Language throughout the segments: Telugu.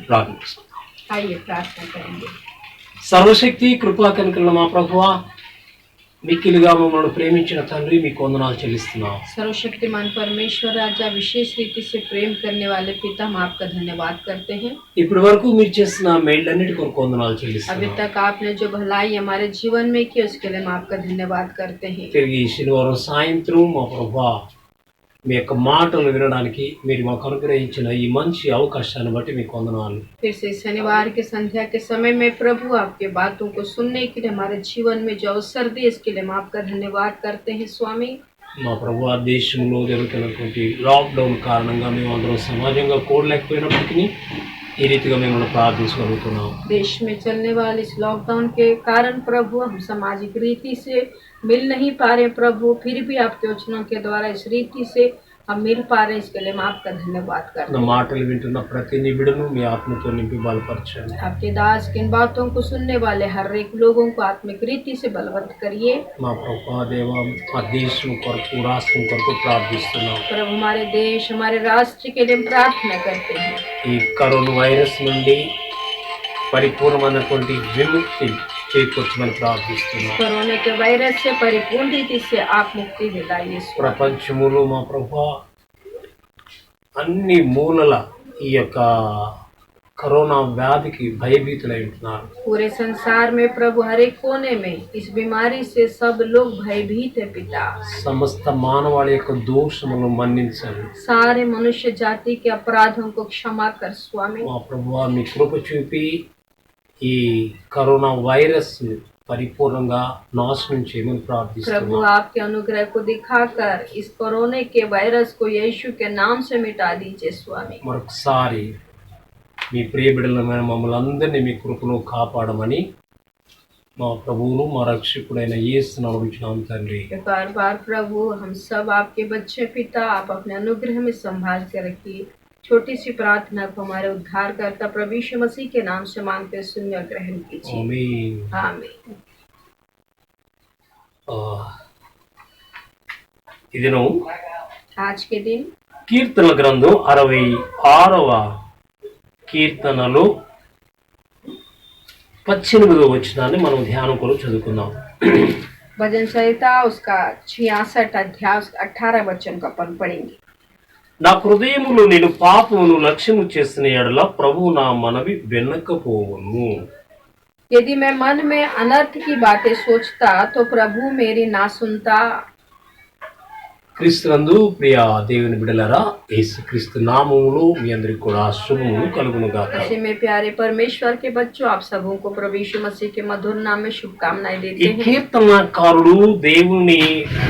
ప్రార్థిస్తాం. आइए प्रार्थना करेंगे। సర్వశక్తి కృపా కనికరుల మా ప్రభువా, మిక్కిలిగా మమ్మల్ని ప్రేమించిన తండ్రి మీకు వందనాలు చెల్లిస్తున్నాం. सर्वशक्तिमान परमेश्वर राजा, विशेष रीति से प्रेम करने वाले पिता, हम आपका धन्यवाद करते हैं। ఇప్పటి వరకు మీరు చేసిన మేళ్ళన్నిటి కొరకు వందనాలు अभी చెల్లిస్తున్నాం. तक आपने जो भलाई हमारे जीवन में की उसके लिए हम आपका धन्यवाद करते हैं। తిరిగి శనివారం సాయంత్రం మా ప్రభువా మీ యొక్క మాటలు వినడానికి మీరు మాకు అనుగ్రహించిన ఈ మంచి అవకాశాన్ని బట్టి మీకు వందనాలు. फिर से शनिवार के संध्या के समय में प्रभु आपके बातों को सुनने के लिए हमारे जीवन में जो अवसर दिए इसके लिए हम आपका धन्यवाद करते हैं स्वामी। మా ప్రభువా దేశంలో జరుగుతున్నటువంటి లాక్డౌన్ కారణంగా మేము అందరం సమాజంగా కూడలేకపోయినప్పటికీ ఈ రీతిగా మేము ప్రార్థించగలుగుతున్నాం. देश में चलने वाले इस लॉकडाउन के कारण प्रभु हम सामाजिक रीति से मिल नहीं पा रहे प्रभु, फिर भी आपके वचनों के द्वारा इस रीति से हम मिल पा रहे हैं, इसके लिए हम आपका धन्यवाद करते నా हैं। మాటలు వింటున్న ప్రతి నిబిడను మీ ఆత్మతో నింపి బలపరచండి. आपके दास की इन बातों को सुनने वाले हर एक लोगों को आत्मिक रीति से बलवंत करिए। మా ప్రభువా దేవ మా దేశం కొరకు రాష్ట్రం కొరకు ప్రార్థిస్తున్నాం. प्रभु हमारे देश हमारे राष्ट्र के लिए हम प्रार्थना करते हैं। ఈ కరోనా వైరస్ నుండి పరిపూర్ణమైనటువంటి విముక్తి చేకూర్చమని ప్రార్థిస్తున్నాం. कोरोना के वायरस से परिपूर्ण रीति से आप मुक्ति दिलाइए स्वामी। ప్రపంచములో మా ప్రభువా అన్ని మూలల ఈ యొక్క కరోనా వ్యాధికి భయభీతులై ఉంటున్నారు. पूरे संसार में प्रभु हर एक कोने में इस बीमारी से सब लोग भयभीत है पिता। సమస్త మానవాళి యొక్క దోషములను మన్నించండి. सारे मनुष्य जाति के अपराधों को क्षमा कर स्वामी। మా ప్రభువా మీ కృప చూపి ఈ కరోనా వైరస్ పరిపూర్ణంగా నాశనం చేయమని प्रभु ప్రార్థిస్తున్నాం. आपके अनुग्रह को दिखाकर इस कोरोना के वायरस को यीशु के नाम से मिटा दीजिए स्वामी। మరొకసారి మీ ప్రియ బిడ్డలమైన మమ్మల్ని అందరినీ మీ కృపలో కాపాడమని మా ప్రభువును మా రక్షకుడైన యేసును అడుగుచున్నాం తండ్రి. बार बार प्रभु हम सब आपके बच्चे पिता, आप अपने अनुग्रह में संभाल के रखिए। छोटी सी प्रार्थना को हमारे उद्धारकर्ता प्रभु यीशु मसीह के नाम से मांगते सुनिए और ग्रहण कीजिए। ఆమేన్. आमीन। ఇదిను आज के दिन కీర్తనల గ్రంథం 66వ కీర్తనలో 18వ వచనాన్ని మనం ధ్యానం కొరకు చదువుకుందాం. भजन संहिता उसका 66 अध्याय 18 वचन को अपन पढ़ेंगे। నా హృదయములో నేను పాపమును లక్ష్యము చేసిన ఎడల ప్రభువు నా మనవి వినకపోవును. यदि मैं मन में अनर्थ की बातें सोचता तो प्रभु मेरी ना सुनता। క్రీస్తునందు ప్రియ దేవుని బిడ్డలారా, యేసుక్రీస్తు నామములో మీ అందరికి కూడా శుభములు కలుగును గాక. ऐसे में प्यारे परमेश्वर के बच्चों, आप सबों को प्रभु यीशु मसीह के मधुर नाम में शुभकामनाएं ఈ देते हैं। కీర్తనకారుడు దేవుని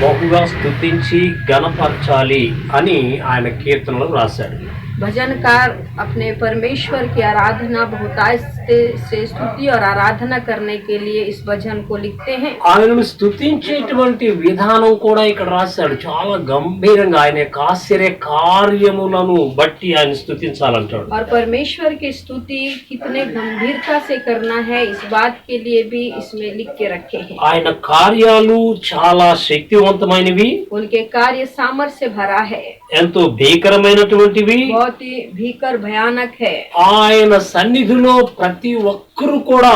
బహుగా స్తుతించి గణపరచాలి అని ఆయన కీర్తనలో రాశాడు. भजनकार अपने परमेश्वर की आराधना बहुतायत से स्तुति और आराधना करने के लिए इस भजन को लिखते हैं। ఆయనను స్తుతించేటువంటి విధానం కూడా ఇక్కడ రాశాడు. చాలా గంభీరంగా ఆయన యొక్క ఆశ్చర్య కార్యములను బట్టి ఆయన స్తుతించాలంటాడు. और परमेश्वर की स्तुति कितने गंभीरता से करना है इस बात के लिए भी इसमें लिख के रखे हैं। ఆయన కార్యాలు చాలా శక్తివంతమైనవి, उनके कार्य सामर्थ्य से भरा है, ఎంతో భీకరమైనటువంటివి. बहुत ही भीकर भयानक है। ఆయన సన్నిధిలో ప్రతి ఒక్కరూ కూడా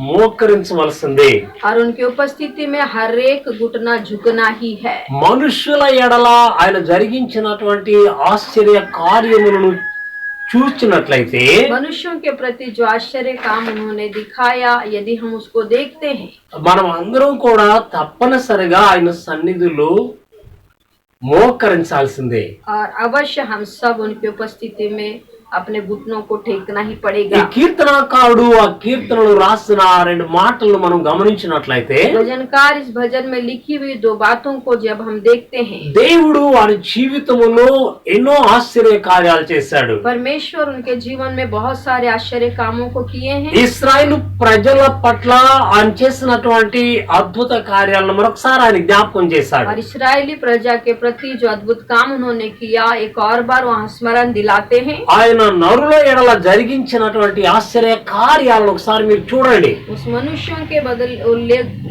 మోకరించవలసిందే. और उनकी उपस्थिति में हर एक घुटना झुकना ही है। మనుషుల ఎడల ఆయన జరిగించినటువంటి ఆశ్చర్య కార్యములను చూచినట్లయితే मनुष्यों के प्रति जो आश्चर्य काम उन्होंने दिखाया, यदि हम उसको देखते हैं, మనం అందరం కూడా తప్పనిసరిగా ఆయన సన్నిధిలో మోకరించాల్సిందే. और अवश्य हम सब उनकी उपस्थिति में अपने घुटनों को टेकना ही ఈ पड़ेगा। కీర్తనకారుడు ఆ కీర్తనలు రాసిన ఆ రెండు మాటలను మనం గమనించినట్లయితే भजनकार इस भजन में लिखी हुई दो बातों को जब हम देखते हैं, దేవుడు వారి జీవితంలో ఎన్నో ఆశ్చర్య కార్యాలు చేశాడు. परमेश्वर उनके जीवन में बहुत सारे आश्चर्य कामों को किए हैं। ఇశ్రాయేలు ప్రజల పట్ల ఆయన చేసినటువంటి అద్భుత కార్యాలను మరొకసారి ఆయన జ్ఞాపకం చేశాడు. और इस्राएली प्रजा के प्रति जो अद्भुत काम उन्होंने किया एक और बार वहाँ स्मरण दिलाते हैं। ఆయన ఆయన నరుల ఎడల జరిగించినటువంటి ఆశ్చర్య కార్యాలను ఒకసారి మీరు చూడండి. उस मनुष्यों के बदल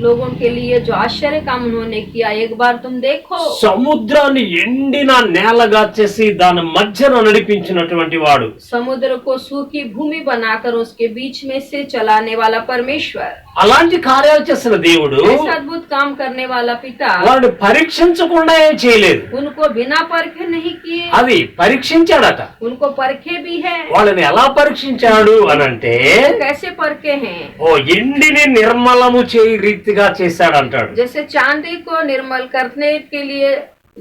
लोगों के लिए जो आश्चर्य काम उन्होंने किया एक बार तुम देखो। సముద్రాన్ని ఎండిన నేలగా చేసి దాని మధ్యన నడిపించినటువంటి వాడు, समुद्र को सूखी भूमि बनाकर उसके बीच में से चलाने वाला परमेश्वर, అలాంటి కార్యాలు చేసిన దేవుడు ऐसा अद्भुत काम करने वाला पिता వాడిని పరీక్షించకుండా ఏం చేయలేదు. उनको बिना परखे नहीं किए, అది పరీక్షించాడట. उनको परखे भी है। వాళ్ళని ఎలా పరీక్షించాడు అనంటే कैसे परखे हैं? ఓ ఎండిని నిర్మలము చేయి రీతిగా చేశాడంటాడు. जैसे चांदी को निर्मल करने के लिए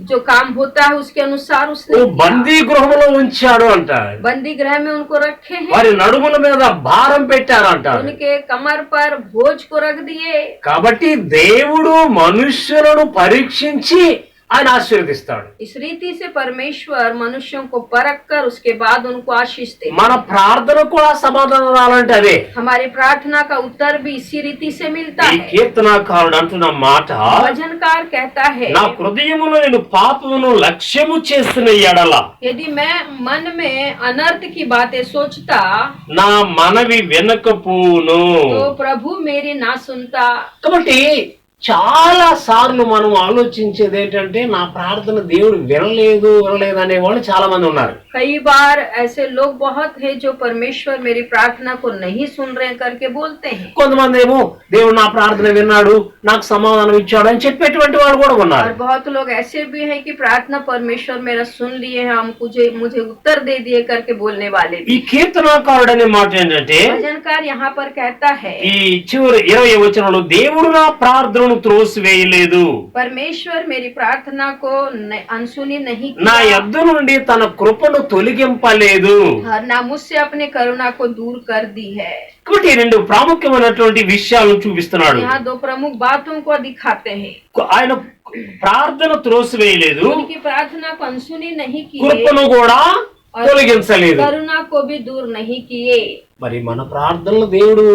जो काम होता है उसके अनुसार उसने ఓ किया। బందీ గృహంలో ఉంచాడు అంటాడు. बंदी गृह में उनको रखे हैं, వారి నడుముల మీద భారం పెట్టారు అంటాడు. उनके कमर पर बोझ को रख दिए। కాబట్టి దేవుడు మనుష్యులను పరీక్షించి ఆయన ఆశీర్వదిస్తాడు. इस रीति से परमेश्वर मनुष्यों को परख कर उसके बाद उनको आशीष दे। మన ప్రార్థన కూడా సమాధానం రావాలంటే అదే. हमारी प्रार्थना का उत्तर भी इसी रीति से मिलता ఈ है। కీర్తనాకారుడు అంటున్న మాట, भजनकार कहता है, నా హృదయములో నేను పాపమును లక్ష్యము చేసిన ఎడల यदि मैं मन में अनर्थ की बातें सोचता నా మనవి వినకపోను. तो प्रभु मेरी ना सुनता। కాబట్టి చాలా సార్లు మనం ఆలోచించేది ఏంటంటే నా ప్రార్థన దేవుడు వినలేదు అనే వాళ్ళు చాలా మంది ఉన్నారు. कई बार ऐसे लोग बहुत है जो परमेश्वर मेरी प्रार्थना को नहीं सुन रहे करके बोलते हैं। కొంతమంది ఏమో దేవుడు నా ప్రార్థన విన్నాడు నాకు సమాధానం ఇచ్చాడు అని చెప్పేటువంటి వాళ్ళు కూడా ఉన్నారు. और बहुत लोग ऐसे भी हैं कि प्रार्थना परमेश्वर मेरा सुन लिए हैं, हम मुझे उत्तर दे दिए करके बोलने वाले ఈ भी। కీర్తనాకారుడు అనే మాట ఏంటంటే भजनकार यहाँ पर कहता है, ఈ చివరి 20వ వచనంలో దేవుడు నా ప్రార్థనను త్రోసివేయలేదు, परमेश्वर मेरी प्रार्थना को अनसुनी नहीं నా किया యొద్ద నుండి తన కృపను తొలగింపలేదు. और ना मुझसे अपने करुणा को दूर कर दी है। కాబట్టి రెండు ప్రాముఖ్యమైనటువంటి విషయాలను చూపిస్తున్నాడు. यहाँ दो प्रमुख बातों को दिखाते हैं। ఆయన ప్రార్థన త్రోసివేయలేదు, उनकी प्रार्थना को अनसुनी नहीं किए కృపను కూడా తొలగించలేదు. करुणा को भी दूर नहीं किए। మరి మన ప్రార్థనలు దేవుడు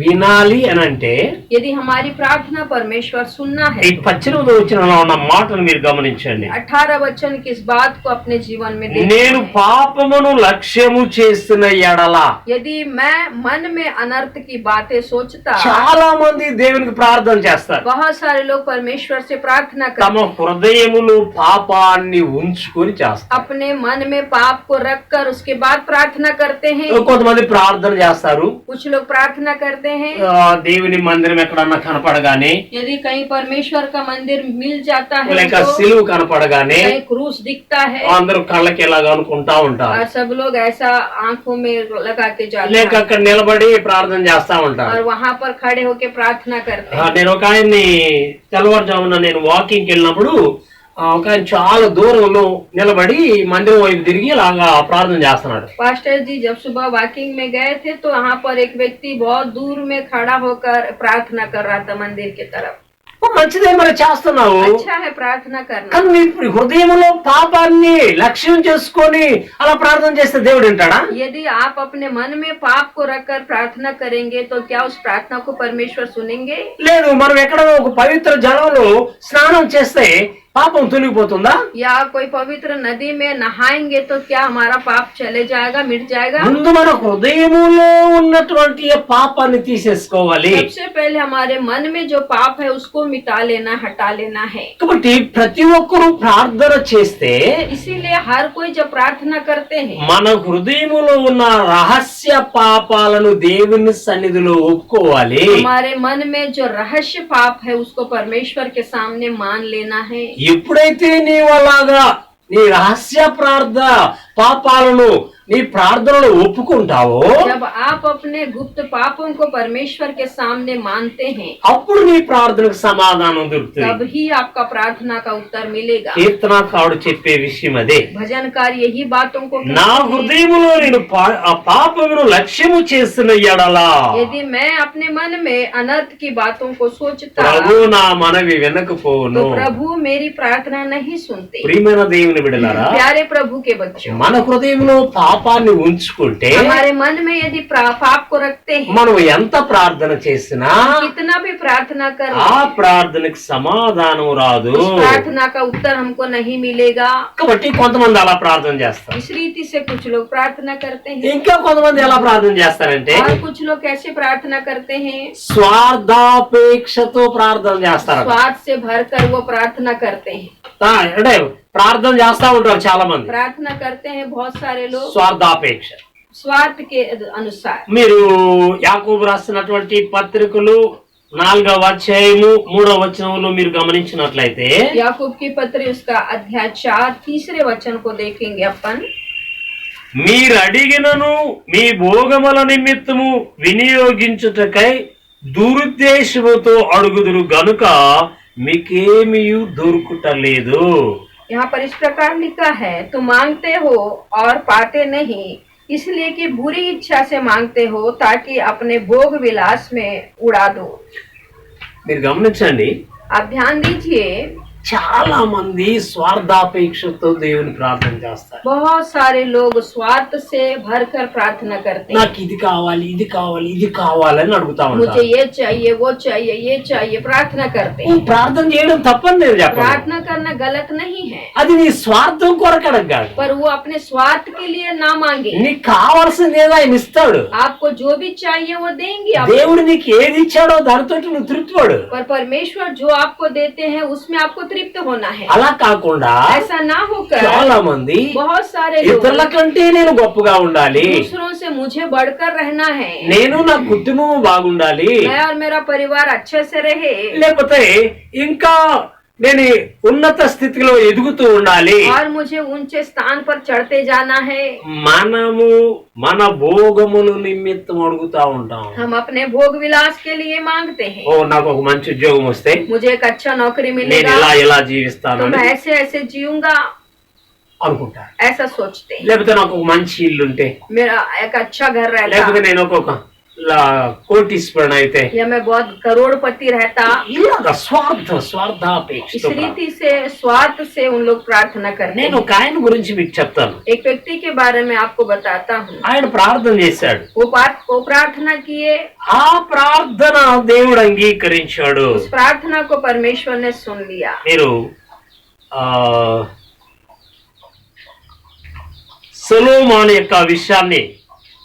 వినాలి అని అంటే यदि हमारी प्रार्थना परमेश्वर सुनना है ఈ 18వ వచనంలో ఉన్న మాటను మీరు గమనించండి. 18 वचन की इस बात को अपने जीवन में देखना నేను है। పాపమును లక్ష్యము చేసిన ఎడల, यदि मैं मन में अनर्थ की बातें सोचता, చాలా మంది దేవునికి ప్రార్థన చేస్తారు. बहुत सारे लोग परमेश्वर से प्रार्थना తమ करते हैं, హృదయములు పాపాన్ని ఉంచుకొని చేస్తారు. अपने मन में पाप को रखकर उसके बाद प्रार्थना करते हैं। కొంతమంది ప్రార్థన చేస్తారు, कुछ लोग प्रार्थना करते हैं, దేవుని మందిరం ఎక్కడన్నా కనపడగానే यदि कहीं परमेश्वर का मंदिर मिल जाता है లేక तो సిలువ కనపడగానే कहीं क्रूस दिखता है అందరూ కళ్ళకి ఎలాగా అనుకుంటా ఉంటారు. और सब लोग ऐसा आंखों में लगा के जाते లేక हैं అక్కడ నిలబడి ప్రార్థన చేస్తా ఉంటారు. और वहां पर खड़े होके प्रार्थना करते हैं। నేను ఒక ఆయన్ని తెల్లవారుజామున నేను వాకింగ్ వెళ్ళినప్పుడు ఒక ఆయన చాలా దూరంలో నిలబడి మందిరం వైపు తిరిగి అలాగా ప్రార్థన చేస్తున్నాడు. पास्टर जी जब सुबह वॉकिंग में गए थे तो वहाँ पर एक व्यक्ति बहुत दूर में खड़ा होकर प्रार्थना कर रहा था मंदिर की तरफ। మంచిదే మరి చేస్తున్నావు, अच्छा है प्रार्थना करना, కానీ నీ హృదయంలో పాపాన్ని లక్ష్యం చేసుకొని అలా ప్రార్థన చేస్తే దేవుడు వింటాడా? यदि आप अपने मन में पाप को रखकर प्रार्थना करेंगे तो क्या उस प्रार्थना को परमेश्वर सुनेंगे? లేదు. మనం ఎక్కడ ఒక పవిత్ర జలంలో స్నానం చేస్తే పాపం తొలగిపోతుందా? या कोई पवित्र नदी में नहाएंगे तो क्या हमारा पाप चले जाएगा, मिट जाएगा? ముందు మన హృదయములో ఉన్నటువంటి పాపాన్ని తీసేసుకోవాలి. सबसे पहले हमारे मन में जो पाप है उसको मिटा लेना, हटा लेना है। కాబట్టి ప్రతి ఒక్కరూ ప్రార్థన చేస్తే इसीलिए हर कोई जब प्रार्थना करते हैं మన హృదయములో ఉన్న రహస్య పాపాలను దేవుని సన్నిధిలో ఒప్పుకోవాలి. हमारे मन में जो रहस्य पाप है उसको परमेश्वर के सामने मान लेना है। ఎప్పుడైతే నీవు అలాగా నీ రహస్య ప్రార్థన పాపాలను నీ ప్రార్థనలో ఒప్పుకుంటావో जब आप अपने गुप्त पापों को परमेश्वर के सामने मानते हैं అప్పుడు నీ ప్రార్థనకు సమాధానం దొరుకుతుంది. तब ही आपका प्रार्थना का उत्तर मिलेगा। కీర్తనాకారుడు చెప్పే విషయం అదే. भजनकार यही बातों को कहते నా हैं, హృదయములో నేను ఆ పాపమును లక్ష్యము చేసిన ఎడలా यदि मैं अपने मन में अनर्थ की बातों को सोचता ప్రభు నా మనవి వినకపోను. तो प्रभु मेरी प्रार्थना नहीं सुनते। ప్రియమైన దేవుని బిడ్డలారా, प्यारे प्रभु के बच्चों, మన హృదయంలో పాప పాపాన్ని ఉంచుకుంటే हमारे मन में यदि पाप को रखते हैं, మనం ఎంత ప్రార్థన చేసినా कितना भी प्रार्थना कर ఆ ప్రార్థనకి సమాధానం రాదు. उस प्रार्थना का उत्तर हमको नहीं मिलेगा। కాబట్టి కొంతమంది అలా ప్రార్థన చేస్తారు. इस रीति से कुछ लोग प्रार्थना करते हैं, ఇంకా కొంతమంది ఎలా ప్రార్థన చేస్తారంటే और कुछ लोग कैसे प्रार्थना करते हैं, స్వార్థాపేక్షతో ప్రార్థన చేస్తారు. स्वार्थ से भरकर वो प्रार्थना करते हैं। అంటే ప్రార్థన చేస్తా ఉంటారు చాలా మంది प्रार्थना करते हैं बहुत सारे लोग స్వార్థాపేక్ష. स्वार्थ के अनुसार। మీరు యాకోబు రాసినటువంటి పత్రికలు 4వ అధ్యాయము 3వ వచనంలో మీరు గమనించినట్లయితే याकूब की पत्री उसका अध्याय 4 तीसरे वचन को देखेंगे अपन। మీరు అడిగినను మీ భోగముల నిమిత్తము వినియోగించుటకై దురుద్దేశముతో అడుగుదురు గనుక మీకేమీ దొరుకుటలేదు. यहाँ पर इस प्रकार लिखा है, तुम मांगते हो और पाते नहीं, इसलिए कि बुरी इच्छा से मांगते हो ताकि अपने भोग विलास में उड़ा दो। మీరు గమనించండి, आप ध्यान दीजिए, చాలా మంది స్వార్థాపేక్షతో దేవుని ప్రార్థన చేస్తారు. बहुत सारे लोग स्वार्थ से भरकर प्रार्थना करते हैं। నాకు ఇది కావాలి, ఇది కావాలి, ఇది కావాలని అడుగుతా मुझे ఉంటారు. ये चाहिए, वो चाहिए, ये चाहिए, प्रार्थना करते हैं। ప్రార్థన చేయడం తప్పని నేను చెప్పను. प्रार्थना करना गलत नहीं है, అది నీ స్వార్థం కొరకు అడగాలి. पर वो अपने स्वार्थ के लिए ना मांगे। నీకు కావాల్సింది ఏదో ఆయన ఇస్తాడు. आपको जो भी चाहिए वो देंगे आप, దేవుడు నీకు ఏది ఇచ్చాడో దానితో నువ్వు తృప్తిపడు. पर परमेश्वर जो आपको देते हैं उसमें आपको तृप्त होना है। అలా కాకుండా ऐसा ना होकर చాలా మంది बहुत सारे लोग ఇతరుల కంటే నేను గొప్పగా ఉండాలి, दूसरों से मुझे बढ़कर रहना है, నేను నా కుటుంబం బాగుండాలి, मैं और मेरा परिवार अच्छे से रहे, లేకపోతే ఇంకా నేను ఉన్నత స్థితిలో ఎదుగుతూ ఉండాలి. और मुझे ऊंचे स्थान पर चढ़ते जाना है। మనము మన భోగములు నిమిత్తం అడుగుతా ఉంటాం. हम अपने भोग विलास के लिए मांगते हैं। ఓ నాకు ఒక మంచి ఉద్యోగం వస్తే मुझे एक अच्छा नौकरी నేను मिलेगा ఇలా జీవిస్తాను तो అని मैं ऐसे ऐसे जीऊंगा, అనుకుంటారు. ऐसा सोचते हैं। లేకపోతే నాకు ఒక మంచి ఇల్లు ఉంటే, मेरा एक अच्छा घर లేకపోతే रहता, నేను ఒక కోటీశ్వరుని అయితే, या मैं बहुत करोड़पति रहता। ఇలాగా इस స్వార్థాపేక్ష. रीति से स्वार्थ से उन लोग प्रार्थना करते నేను हैं। ఒక ఆయన గురించి మీకు చెప్తాను. एक व्यक्ति के बारे में आपको बताता हूँ। ఆయన ప్రార్థన చేశాడు, वो प्रार्थना किए, ఆ ప్రార్థన దేవుడు అంగీకరించాడు. उस प्रार्थना को परमेश्वर ने सुन लिया। మీరు సొలొమోను యొక్క విషయాన్ని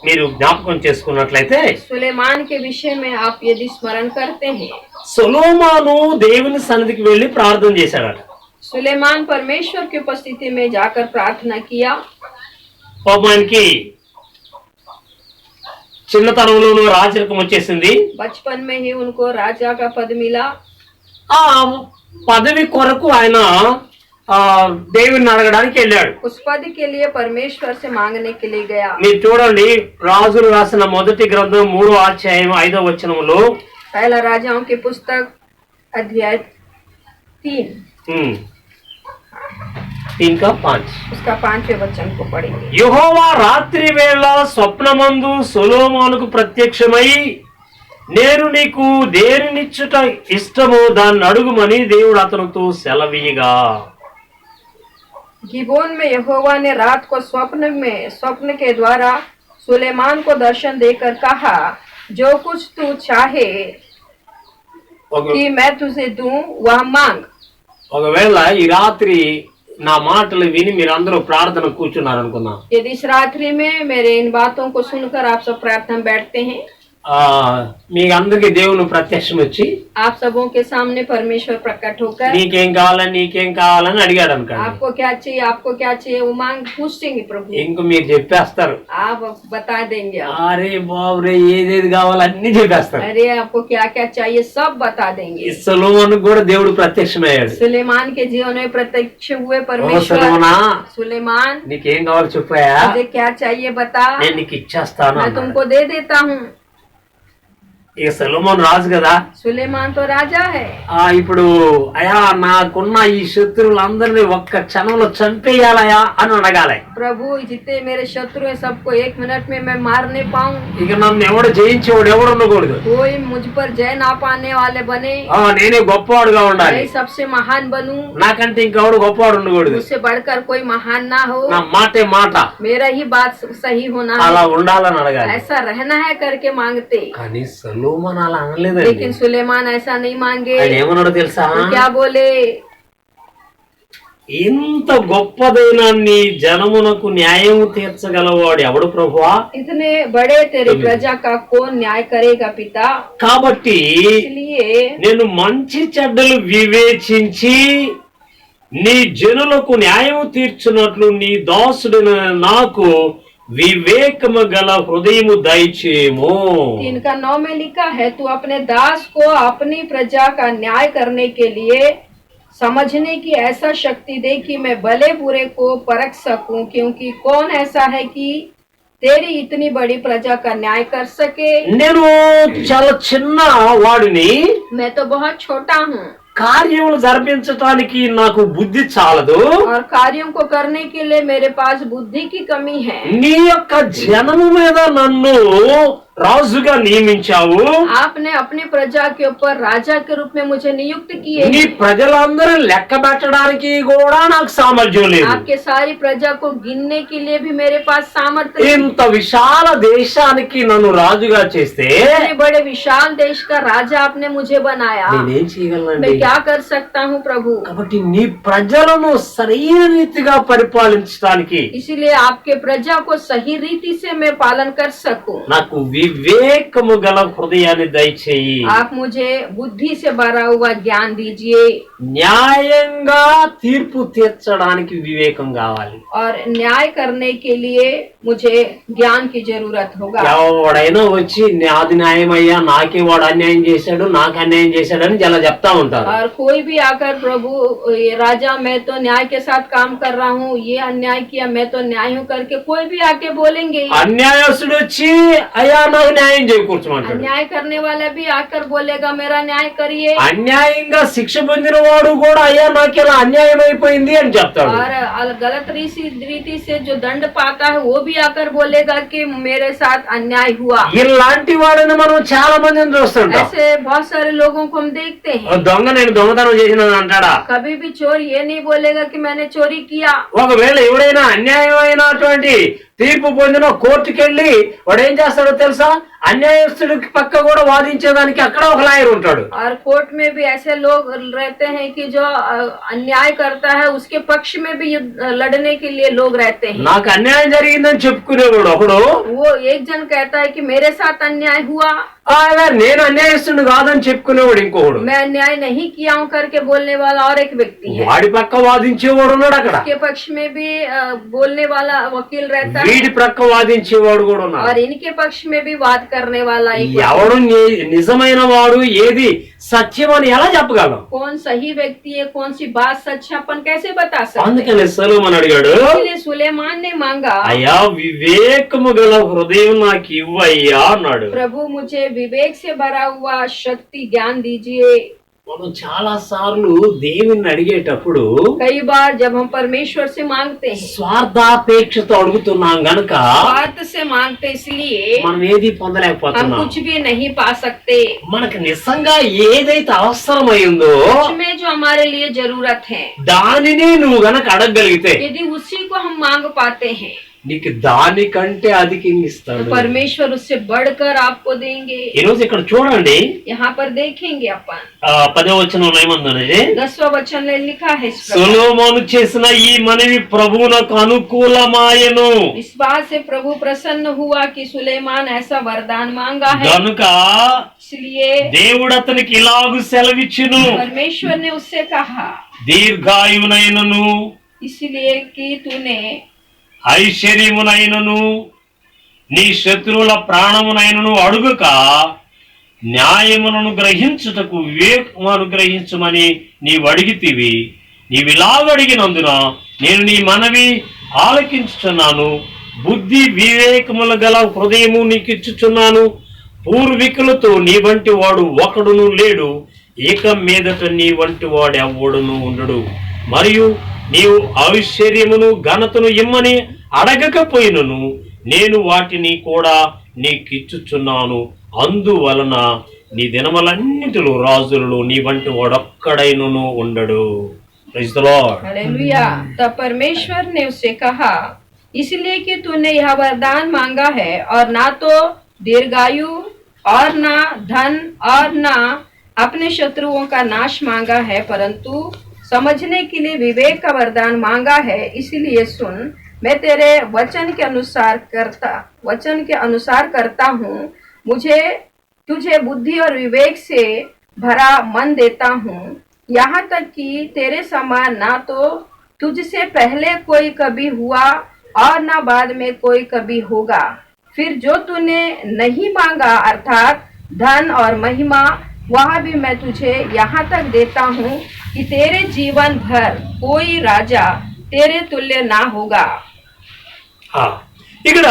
మీరు జ్ఞాపకం చేసుకున్నట్లయితే, सुलेमान के विषय में आप यदि स्मरण करते हैं, సొలొమోను దేవుని సన్నిధికి వెళ్లి ప్రార్థన చేశాడట. सुलेमान परमेश्वर की उपस्थिति में जाकर प्रार्थना किया। పాపానికి చిన్నతనంలోనూ రాజరికం వచ్చేసింది. बचपन में ही उनको राजा का पद मिला। ఆ పదవి కొరకు ఆయన దేవుని అడగడానికి వెళ్ళాడు. उस पद के लिए परमेश्वर से मांगने के लिए गया। మీరు చూడండి, రాజులు రాసిన మొదటి గ్రంథం 3వ అధ్యాయం 5వ వచనంలో पहला राजाओं की पुस्तक अध्याय 3 ఇంకా 5 उसका 5वें वचन को पढ़ेंगे। యెహోవా రాత్రి వేళ స్వప్నమందు సొలొమోనుకు ప్రత్యక్షమై, నేను నీకు దేనినిచ్చుట ఇష్టమో దాన్ని అడుగుమని దేవుడు అతనితో సెలవీయగా, गिबोन में यहोवा ने रात को स्वप्न के द्वारा सुलेमान को दर्शन देकर कहा, जो कुछ तू चाहे कि मैं तुझे दूं वह मांग। ఒకవేళ ఈ రాత్రి నా మాటలు విని మీరందరూ ప్రార్థన కూర్చున్నారు అనుకుందాం. यदि इस रात्रि में मेरे इन बातों को सुनकर आप सब प्रार्थना बैठते हैं, మీ అందరికి దేవుని ప్రత్యక్షం వచ్చి आप सबों के सामने परमेश्वर प्रकट होकर నీకేం కావాలని అడిగాడు అనుకోండి. आपको क्या चाहिए वो मांग पूछेंगे प्रभु। ఇంక మీరు చెప్పేస్తారు, आप बता देंगे। అరే బాబురే ఏదేది కావాలన్నీ చెప్పేస్తారు. अरे आपको क्या क्या चाहिए सब बता देंगे। ఈ సొలొమోనుకు కూడా దేవుడు ప్రత్యక్షమయ్యాడు. सुलेमान के जीवन में प्रत्यक्ष हुए ఓ परमेश्वर। సొలొమోనా, सुलेमान నీకేం కావాలో చెప్పాయా, मुझे क्या चाहिए बता, నేను నీకు ఇచ్చేస్తాను मैं అన్నాడు. तुमको दे देता हूँ। ఇక సొలొమోను రాజు కదా. सुलेमान तो राजा है। ఇప్పుడు అయా నాకున్న ఈ శత్రువులందరినీ ఒక్క క్షణంలో చంపేయాలయా అని అడగాలి. प्रभु जितने मेरे शत्रु हैं सबको 1 मिनट में मैं मार नहीं पाऊं। ఇక నన్ను ఎవడు జయించేవాడు ఎవడు ఉండకూడదు. कोई मुझ पर जय ना पाने वाले बने। నేనే గొప్పవాడుగా ఉండాలి. मैं सबसे महान बनूं। నాకంటే ఇంకెవడు గొప్పవాడు ఉండకూడదు. मुझसे बढ़कर कोई महान ना हो। నా మాటే మాట, मेरा ही बात सही होना అలా है, ఉండాలని అడగాలి. ऐसा रहना है करके मांगते। కానీ సొలొమోను అలా అనలేదండి. लेकिन सुलेमान ऐसा नहीं मांगे। ఆయన ఏమన్నాడో తెలుసా? वो क्या बोले? ఇంత గొప్పదైన నీ జనమునకు న్యాయం తీర్చగలవాడు ఎవడు ప్రభువా? इतने बड़े तेरी प्रजा का कौन न्याय करेगा पिता? కాబట్టి इसलिए నేను మంచి చెడ్డలు వివేచించి నీ జనులకు న్యాయం తీర్చున్నట్లు నీ దాసుడైన నాకు వివేకము గల హృదయము దయచేయము. 3:9 में लिखा है, तू अपने दास को अपनी प्रजा का न्याय करने के लिए समझने की ऐसा शक्ति दे कि मैं भले बुरे को परख सकूं, क्योंकि कौन ऐसा है कि तेरी इतनी बड़ी प्रजा का न्याय कर सके? నేను చాలా చిన్న వాడిని, मैं तो बहुत छोटा हूँ కార్యములు జరిపించటానికి నాకు బుద్ధి చాలదు. और कार्यों को करने के लिए मेरे पास बुद्धि की कमी है। నీ యొక్క జనము మీద నన్ను రాజుగా నియమించావు. आपने अपनी प्रजा के ऊपर राजा के रूप में मुझे नियुक्त किए। నీ ప్రజలందరూ లెక్క పెట్టడానికి కూడా నాకు సామర్థ్యం లేదు. आपके सारी प्रजा को गिनने के लिए भी मेरे पास सामर्थ्य नहीं। ఇంత విశాల దేశానికి నన్ను రాజుగా చేస్తే इतने बड़े विशाल देश का राजा आपने मुझे बनाया, నేనేం मैं చేయగలనండి? क्या कर सकता हूँ प्रभु? కాబట్టి నీ ప్రజలను సరైన రీతిగా పరిపాలించడానికి इसीलिए आपके प्रजा को सही रीति से मैं पालन कर सकूं। నాకు వివేకము గల హృదయాన్ని దయచేయి. आप मुझे बुद्धि से भरा हुआ ज्ञान दीजिए న్యాయంగా తీర్పు తీర్చడానికి వివేకం కావాలి. और न्याय करने के लिए मुझे ज्ञान की जरूरत होगा। ఎవడైనా వచ్చి నాది న్యాయం అయ్యా, నాకే వాడు అన్యాయం చేశాడు, నాకు అన్యాయం చేశాడు అని ఇలా చెప్తా ఉంటారు. और कोई भी आकर प्रभु ये राजा मैं तो न्याय के साथ काम कर रहा हूँ, ये अन्याय किया, मैं तो न्याय हूँ करके कोई भी आके बोलेंगे। అన్యాయస్తుడు వచ్చి అయ్యా నాకు న్యాయం చేకూర్చమంటాడు. अन्याय करने वाला भी आकर बोलेगा मेरा न्याय करिए। అన్యాయంగా శిక్ష పొందిన వాడు కూడా అయ్యా నాకు ఇలా అన్యాయం అయిపోయింది అని చెప్తాడు. और गलत रीति से जो दंड पाता है वो भी आकर बोलेगा कि मेरे साथ अन्याय हुआ। ఇలాంటి వాడిని మనం చాలా మందిని చూస్తుంటాం. ऐसे बहुत सारे लोगों को हम देखते हैं। దొంగ నేను దొంగతనం చేసిన అంటాడా? कभी भी चोर ये नहीं बोलेगा कि मैंने चोरी किया। ఒకవేళ ఎవడైనా అన్యాయమైనటువంటి తీర్పు పొందిన కోర్టుకి వెళ్ళి వాడు ఏం చేస్తాడో తెలుసా? అన్యాయస్తుడికి పక్క కూడా వాదించేదానికి అక్కడ ఒక లాయర్ ఉంటాడు. और कोर्ट में भी ऐसे लोग रहते हैं कि जो अन्याय करता है उसके पक्ष में भी लड़ने के लिए लोग रहते हैं। నాకు అన్యాయం జరిగిందని చెప్పుకునేవాడు ఒకడు, वो एक जन कहता है कि मेरे साथ अन्याय हुआ, నేను అన్యాయస్తుడు కాదని చెప్పుకునేవాడు ఇంకొకడు. मैं अन्याय नहीं किया हूँ करके बोलने वाला और एक व्यक्ति है। వాడి పక్క వాదించేవాడు ఉన్నాడు అక్కడ. के पक्ष में भी बोलने वाला वकील रहता है వీడి ప్రక్క వాదించేవాడు కూడా ఉన్నాడు. और इनके पक्ष में भी बात करने वाला एक ఎవడు నిజమైన వాడు, ఏది సత్యం అని ఎలా చెప్పగలం? कौन सही व्यक्ति है, कौन सी बात सच है, अपन कैसे बता सकते? అందుకని సొలొమోను అడిగాడు, इसलिए सुलेमान ने मांगा, అయ్యా వివేకము గల హృదయం నాకు ఇవ్వయ్యా అన్నాడు. प्रभु मुझे विवेक से भरा हुआ शक्ति ज्ञान दीजिए। మనం చాలా సార్లు దేవుణ్ణి అడిగేటప్పుడు कई बार जब हम परमेश्वर से मांगते हैं స్వార్థాపేక్షతో అడుగుతున్నాం గనక स्वार्थ से मांगते, इसलिए మనం ఏది हम పొందలేకపోతున్నాం. कुछ भी नहीं पा सकते। మనకు నిజంగా ఏదైతే అవసరమైందో उसमें जो हमारे लिए जरूरत है దానిని నువ్వు గనక అడగగలిగితే यदि उसी को हम मांग पाते हैं నీకు దానికంటే అధికంగా ఇస్తాడు. तो परमेश्वर उससे बढ़कर आपको देंगे। ఈ రోజు ఇక్కడ చూడండి, यहाँ पर देखेंगे अपन 10వ వచనంలో ఏమందన్నది? 10वां वचन में लिखा है, इस प्रकार సొలొమోను చేసిన ఈ మనవి ప్రభువునకు అనుకూలమాయెను. इस बात से प्रभु प्रसन्न हुआ कि सुलेमान ऐसा वरदान मांगा है, గనుక इसलिए దేవుడు అతనికి ఇలాగు సెలవిచ్చును, परमेश्वर ने उससे कहा, దీర్ఘాయువునైనను इसलिए कि तूने ఐశ్వర్యమునైనను నీ శత్రువుల ప్రాణమునైనను అడుగుక న్యాయములను గ్రహించుటకు వివేకము అనుగ్రహించమని నీవు అడిగితివి. నీవిలాగడిగినందున నేను నీ మనవి ఆలకించుచున్నాను. బుద్ధి వివేకముల గల హృదయము నీకు ఇచ్చుచున్నాను. పూర్వీకులతో నీ వంటి వాడు ఒకడును లేడు, ఇక మీదట నీ వంటి వాడు ఎవడును ఉండడు. మరియు నీవు ఐశ్వర్యమును ఘనతను ఇమ్మని అడగకపోయినను నేను వాటిని కూడా నీకిచ్చుచున్నాను. అందువలన నీ దినములన్నిటిలో రాజులలో నీ వంటి వాడొక్కడైనను ఉండడు. Praise the Lord. हालेलुया। तब परमेश्वर ने उससे कहा, इसलिए कि तूने यह वरदान मांगा है, और ना तो दीर्घायु और ना धन और ना अपने शत्रुओं का नाश मांगा है, परंतु समझने के लिए विवेक का वरदान मांगा है। इसलिए सुन, मैं तेरे वचन के अनुसार करता हूँ। मुझे तुझे बुद्धि और विवेक से भरा मन देता हूँ, यहाँ तक कि तेरे समान ना तो तुझसे पहले कोई कभी हुआ और ना बाद में कोई कभी होगा। फिर जो तूने नहीं मांगा अर्थात धन और महिमा, वह भी मैं तुझे यहाँ तक देता हूँ कि तेरे जीवन भर कोई राजा तेरे तुल्य ना होगा। ఇక్కడ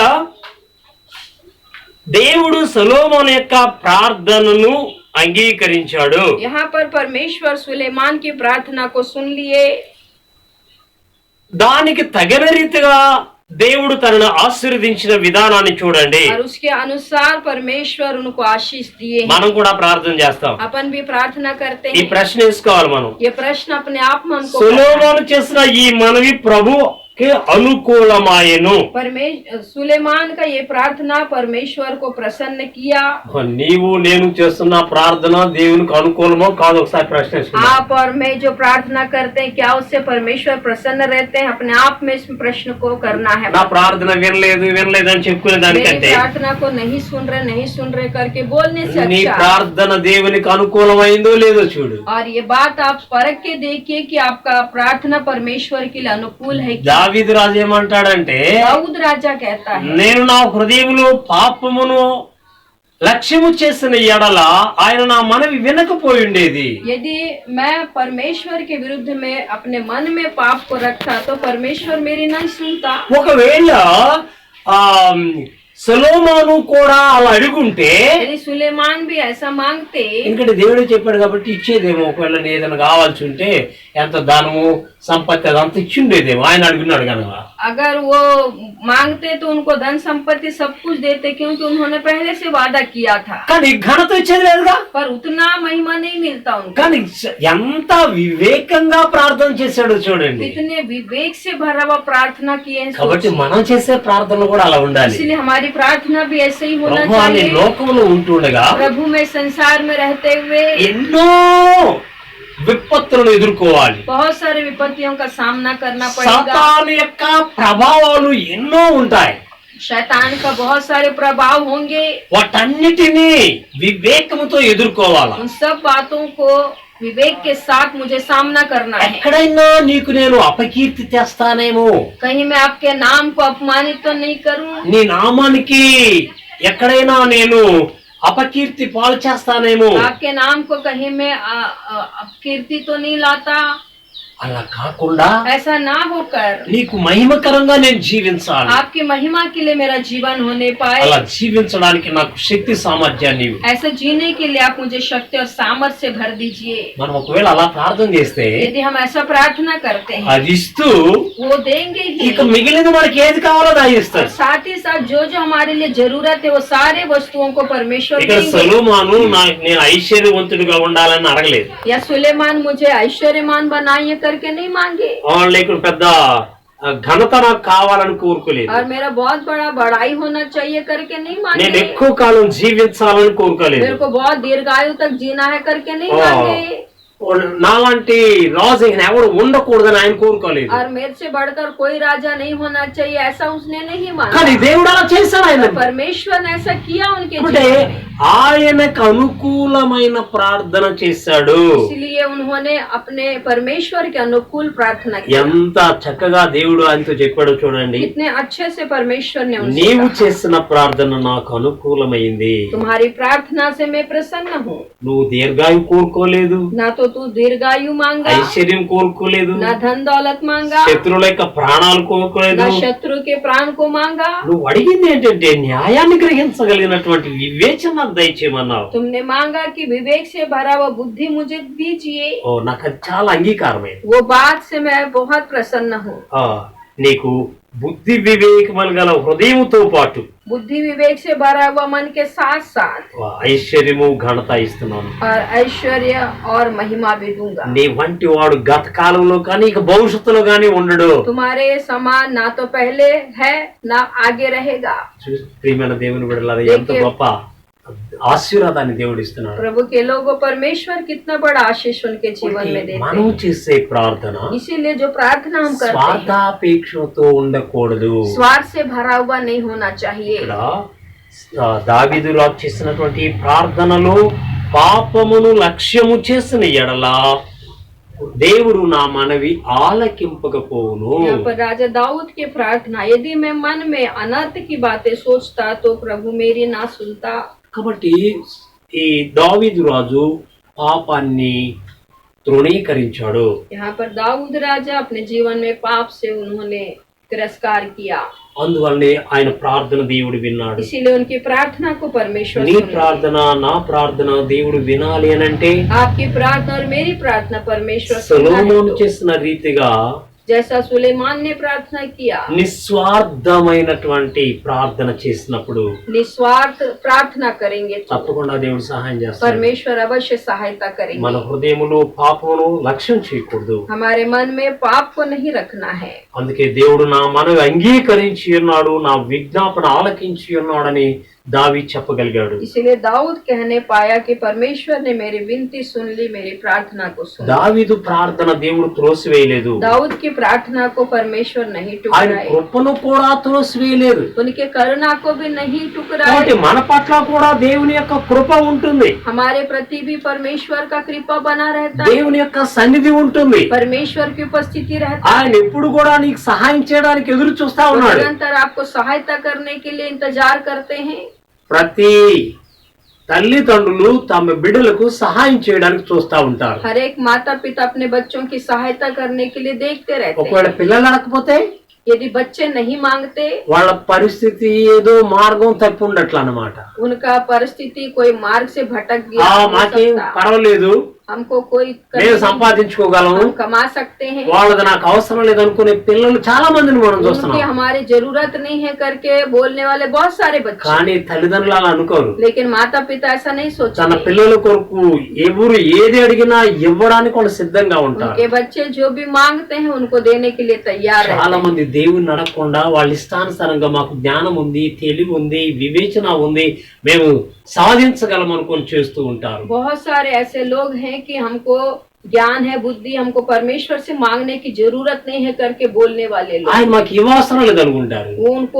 దేవుడు సొలొమోను యొక్క ప్రార్థనను అంగీకరించాడు. यहाँ पर परमेश्वर सुलेमान की प्रार्थना को सुन लिए। దానికి తగిన రీతిగా దేవుడు తనను ఆశీర్వదించిన విధానాన్ని చూడండి. और उसके अनुसार परमेश्वर उनको आशीष दिए। మనం కూడా ప్రార్థన చేస్తాం. अपन भी प्रार्थना करते ఈ हैं। ప్రశ్న వేసుకోవాలి మనం. ये प्रश्न अपने आप में हमको సొలొమోను చేసిన ఈ మనవి ప్రభుకి అనుకూలమాయెను. सुलेमान का ये प्रार्थना परमेश्वर को प्रसन्न किया। నీవు నేను చేస్తున్న ప్రార్థన దేవునికి అనుకూలమో కాదు ఒకసారి ప్రశ్న వేసుకుందాం. आप और मैं जो प्रार्थना करते हैं, क्या उससे परमेश्वर प्रसन्न रहते हैं? अपने आप में इस प्रश्न को करना है। నా ప్రార్థన వినలేదు అని చెప్పుకునే मेरी దానికంటే प्रार्थना को नहीं सुन रहे करके बोलने से నీ अच्छा। ప్రార్థన దేవునికి అనుకూలమైందో లేదో చూడు. और ये बात आप परख के देखिए कि आपका प्रार्थना परमेश्वर के लिए अनुकूल है। దావీదు రాజు ఏమంటాడంటే, दाऊद राजा कहता है, నేను నా హృదయంలో పాపమును లక్ష్యము చేసిన ఎడల ఆయన నా మనవి వినకపోయి ఉండేది. यदि मैं परमेश्वर के विरुद्ध में अपने मन में पाप को रखता तो परमेश्वर मेरी नहीं सुनता। ఒకవేళ ఆ సొలొమోను కూడా అలా అడుగుంటే, यदि सुलेमान भी ऐसा मांगते, ఎందుకంటే దేవుడే చెప్పాడు కాబట్టి ఇచ్చేదేమో. ఒకవేళ ఏదైనా కావాల్సి ఉంటే ఎంత ధనము సంపత్తి అదంతా ఇచ్చిండేదేమో, ఆయన అడుగున్నాడు కనుక. अगर वो मांगते तो उनको धन संपत्ति सब कुछ देते, क्योंकि उन्होंने पहले से वादा किया था। కానీ ఘనత ఇచ్చేది లేదుగా. पर उतना महिमा नहीं मिलता उनको। కానీ ఎంత వివేకంగా ప్రార్థన చేశాడో చూడండి. कितने विवेक से भरा हुआ प्रार्थना किए हैं। కాబట్టి మనం చేసే ప్రార్థనలు కూడా అలా ఉండాలి. इसलिए हमारी प्रार्थना भी ऐसे ही होना ప్రభు అనే चाहिए। లోకంలో ఉంటుండగా प्रभु में संसार में रहते हुए ఎన్నో విపత్తులను ఎదుర్కోవాలి. बहुत सारे विपत्तियों का सामना करना पड़ेगा। సాతాను యొక్క ప్రభావాలు ఎన్నో ఉంటాయి. शैतान का बहुत सारे प्रभाव होंगे। వాటన్నిటినీ వివేకముతో ఎదుర్కోవాలి. उन सब बातों को विवेक के साथ मुझे सामना करना है। ఎక్కడైనా నీకు నేను అపకీర్తి తెస్తానేమో, कहीं मैं आपके नाम को अपमानित तो नहीं करूं, నీ నామానికి ఎక్కడైనా నేను అపకీర్తి పాలు చేస్తానేమో, आपके नाम को कहीं मैं अपकीर्ति तो नहीं लाता। అలా కాకుండా ऐसा ना होकर నీకు మహిమకరంగా నేను జీవించాలి. आपकी महिमा के लिए मेरा जीवन होने पाए। అలా జీవించడానికి నాకు శక్తి సామర్థ్యాన్ని ఇవ్వు. ऐसा जीने के लिए आप मुझे शक्ति और सामर्थ्य से भर दीजिए। మనం ఒకవేళ అలా ప్రార్థన చేస్తే यदि हम ऐसा प्रार्थना करते हैं, అది ఇస్తూ वो देंगे ही। ఇక మిగిలిన మనకి ఏది కావాలో అది और ఇస్తాడు. साथ ही साथ जो जो हमारे लिए जरूरत है, वो सारे वस्तुओं को परमेश्वर ఇక్కడ देंगे। సొలొమోను నేను ఐశ్వర్యవంతుడిగా ఉండాలని అడగలేదు. या सुलेमान मुझे ऐश्वर्यमान बनाइए करके नहीं मांगे, లేకుంటే పెద్ద ఘనత నాకు కావాలని కోరుకోలేదు. और मेरा बहुत बड़ा बड़ाई होना चाहिए करके नहीं నేను मांगे, ఎక్కువ కాలం జీవించాలని కోరుకోలేదు. मेरे को बहुत दीर्घायु तक जीना है करके नहीं ओ। मांगे, నాలాంటి రాజు ఇక ఎవరు ఉండకూడదని ఆయన కోరుకోలేదు. और मेरे से बढ़कर कोई राजा नहीं होना चाहिए, ऐसा उसने नहीं కానీ मांगा। దేవుడు అలా చేశాడు. ఆయన परमेश्वर ने ऐसा किया उनके అంటే जीवन में। ఆయనకు అనుకూలమైన ప్రార్థన చేశాడు. इसलिए उन्होंने अपने परमेश्वर के अनुकूल प्रार्थना की। ఎంత చక్కగా దేవుడు ఆయనతో చెప్పాడో చూడండి. कितने अच्छे से परमेश्वर ने उनसे నీవు कहा, చేసిన ప్రార్థన నాకు అనుకూలమైంది. तुम्हारी प्रार्थना से मैं प्रसन्न हूँ। నువ్వు దీర్ఘాయు కోరుకోలేదు, ना तो तू दीर्घायु मांगा, ఐశ్వర్యం కోరుకోలేదు, ना धन दौलत मांगा, శత్రువుల యొక్క ప్రాణాలు కోరుకోలేదు. ना शत्रु के प्राण को मांगा। నువ్వు అడిగింది ఏంటంటే న్యాయాన్ని గ్రహించగలిగినటువంటి వివేచన నాకు దయచేయమన్నావు. तुमने मांगा कि विवेक से भरा हुआ बुद्धि मुझे दीजिए। ఓ నాకు అది చాలా అంగీకారమైంది. वो बात से मैं बहुत प्रसन्न हूँ। నీకు బుద్ధి వివేకములు గల హృదయముతో పాటు बुद्धि विवेक से भरा हुआ मन के साथ साथ ఐశ్వర్యము ఘనత ఇస్తున్నాను. और ऐश्वर्य और महिमा भी दूंगा। నీ వంటి వాడు గత కాలంలో కానీ ఇక భవిష్యత్తులో కానీ ఉండడు. तुम्हारे समान ना तो पहले है ना आगे रहेगा। ప్రియమైన దేవుని బిడ్డలారా, ఎంత గొప్ప ఆశీర్వాదాన్ని దేవుడు ఇస్తున్నాడు. प्रभु के लोगों, परमेश्वर कितना बड़ा आशीष उनके जीवन में देते మనం हैं। చేసే ప్రార్థన इसीलिए जो प्रार्थना हम करते हैं స్వార్థాపేక్షతో ఉండకూడదు. स्वार्थ से भरा हुआ नहीं होना चाहिए। ఇక్కడ దావీదు రాజు చేసినటువంటి ప్రార్థనలో పాపమును లక్ష్యము చేసిన ఎడల దేవుడు నా మనవి ఆలకింపకపోవును. यहाँ पर राजा दाऊद की प्रार्थना, यदि मैं मन में अनर्थ की बातें सोचता तो प्रभु मेरी ना सुनता। కాబట్టి ఈ దావీదు రాజు పాపాన్ని తృణీకరించాడు. यहाँ पर दाऊद राजा अपने जीवन में पाप से उन्होंने तिरस्कार किया, అందువల్లనే ఆయన ప్రార్థన దేవుడు విన్నాడు. इसीलिए उनकी प्रार्थना को परमेश्वर నీ सुना। ప్రార్థన నా ప్రార్థన దేవుడు వినాలి అని అంటే आपकी प्रार्थना और मेरी प्रार्थना परमेश्वर सुनना है। సొలొమోను చేసిన రీతిగా जैसा सुलेमान ने प्रार्थना किया, నిస్వార్థమైనటువంటి ప్రార్థన చేసినప్పుడు निस्वार्थ प्रार्थना करेंगे तो తప్పకుండా దేవుడు సహాయం చేస్తాడు. परमेश्वर अवश्य सहायता మన करेंगे। హృదయములో పాపమును లక్ష్యం చేయకూడదు. हमारे मन में पाप को नहीं रखना है। అందుకే దేవుడు నా మనవి అంగీకరించి ఉన్నాడు, నా విజ్ఞాపన ఆలకించి ఉన్నాడని దావీదు చెప్పగలిగాడు. इसीलिए दाऊद कहने पाया कि परमेश्वर ने मेरी विनती सुन ली, मेरी प्रार्थना को सुन। దావీదు ప్రార్థన దేవుడు త్రోసివేయలేదు. दाऊद की प्रार्थना को परमेश्वर नहीं ఆయన टुकराए, కృపను కూడా త్రోసివేయలేదు. उनके करुणा को भी नहीं टुकराए। కాబట్టి మన పట్ల కూడా దేవుని యొక్క కృప ఉంటుంది, हमारे प्रति भी परमेश्वर का कृपा बना रहता है, దేవుని యొక్క సన్నిధి ఉంటుంది. परमेश्वर की उपस्थिति रहता ఆయన ఎప్పుడు కూడా నీకు సహాయం చేయడానికి ఎదురు చూస్తా है, ఉన్నాడు. निरंतर आपको सहायता करने के लिए इंतजार करते हैं। ప్రతి తల్లిదండ్రులు తమ బిడ్డలకు సహాయం చేయడానికి చూస్తా ఉంటారు. हर एक माता पिता अपने बच्चों की सहायता करने के लिए देखते रहते ఒకవేళ हैं। పిల్లలు అడగకపోతే यदि बच्चे नहीं मांगते, వాళ్ళ పరిస్థితి ఏదో మార్గం తప్పి ఉండట్ల అన్నమాట. उनका परिस्थिति कोई मार्ग से भटक गया हो మాకేం सकता। పర్వాలేదు, हमको कोई మేము సంపాదించుకోగలము, हम कमा सकते हैं, వాళ్ళది నాకు అవసరం లేదనుకునే పిల్లలు చాలా మందిని మనం उनकी చూస్తున్నాం. हमारी जरूरत नहीं है करके बोलने वाले बहुत सारे बच्चे। కానీ తల్లిదండ్రులు అలా అనుకోరు. लेकिन माता पिता ऐसा नहीं తన सोचते। పిల్లల కొరకు ఎవరు ఏది అడిగినా ఇవ్వడానికి వాళ్ళు సిద్ధంగా ఉంటారు. उनके बच्चे जो भी मांगते हैं उनको देने के लिए तैयार చాలా रहते हैं। మంది దేవుణ్ణి అడగకుండా వాళ్ళ ఇష్టానుసారంగా మాకు జ్ఞానం ఉంది, తెలివి ఉంది, వివేచన ఉంది, మేము సాధించగలం అనుకొని చేస్తూ ఉంటారు. बहुत सारे ऐसे लोग हैं कि हमको ज्ञान है, बुद्धि, हमको परमेश्वर से मांगने की जरूरत नहीं है करके बोलने वाले लोग। ఆయన మాకు ఇవ్వవసరం లేదనుకుంటారు. वो उनको